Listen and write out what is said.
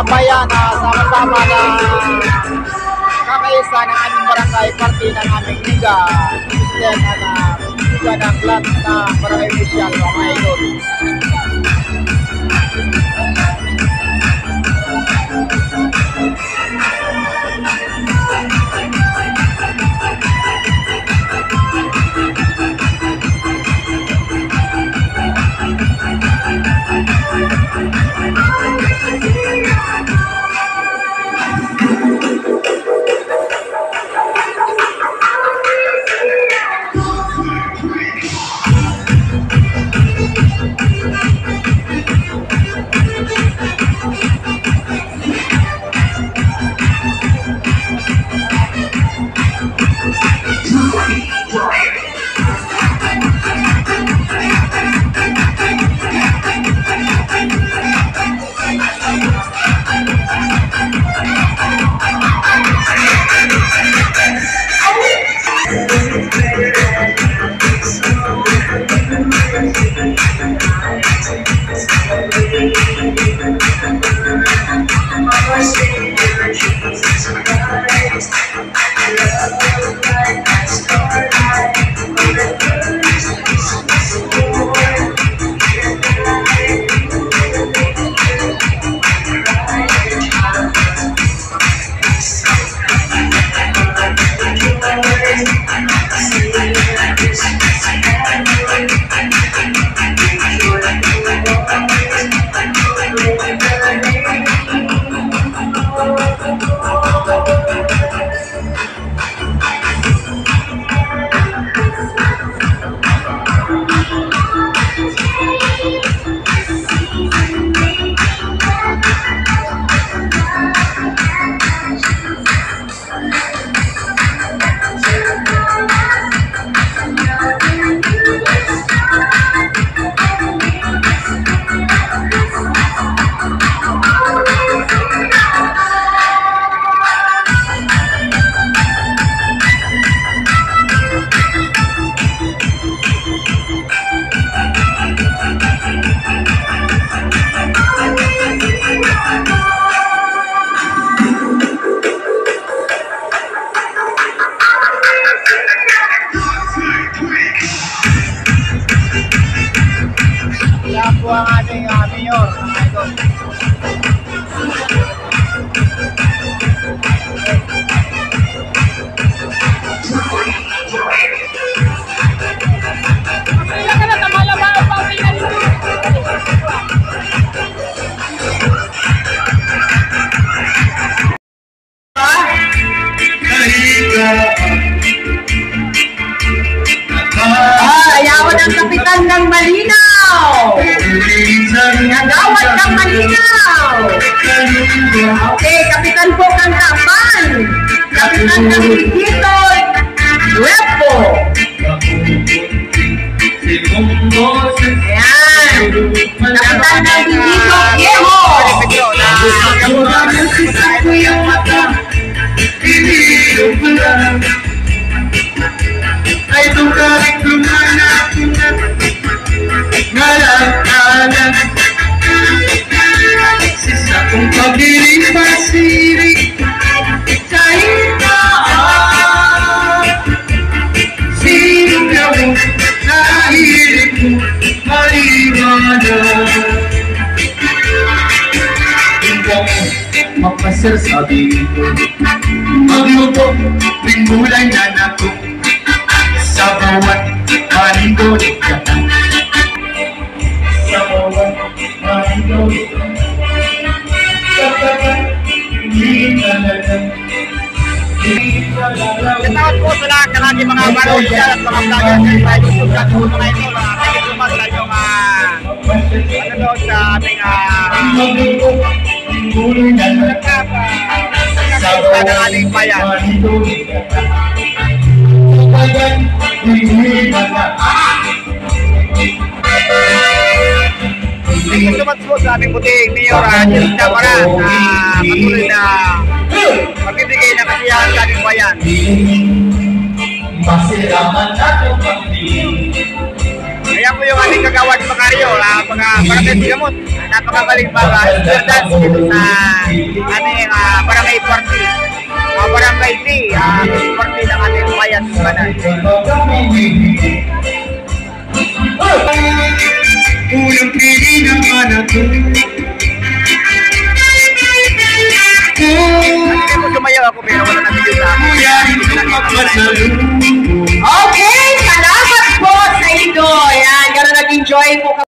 bayan na sama-sama na kakaisa ng aming barangay, party ng aming liga, system na liga ng club na barangay official, mga idol. Ayawan ang kapitan ng Malinaw! Nagawad ng Malinaw! Okay, kapitan po ng Tapan! Kapitan ng Higitol! Huepo! Ayan! Kapitan ng Higitol! Yeho! Ay tukarik lumanak ngalang-alang sisa kong pagiling pasirik sa itaan sino gawin nahilig mo maliwanag hanggang mapasasabi ko magluto ring gulay na nato sa bawat panindolit ka sa bawat panindolit ka sa bawat hindi talaga Shoutout po sa lahat ng ating mga manood at mga vlogger sa YouTube at po mga ito. Thank you so much sa inyong manood sa aming sa ng ating bayan. Thank you so much po sa aming buting Mayor Jessica Chamara na patuloy na magbibigay ng kasiyahan sa aming bayan. Masiraman na itong pagpili Ayan po yung ating kagawad Macario, Barangay Sigamot. Napakagaling spear dance dito sa ating Barangay Party. Barangay D, party ng ating bayan Banan. Unang pili ng anak ko. Hindi mo sumayaw ako pero wala na video sa akin. Kuya, hindi magpasalubong. Okay, salamat po sa inyo. Yan, gano'n nag-enjoy po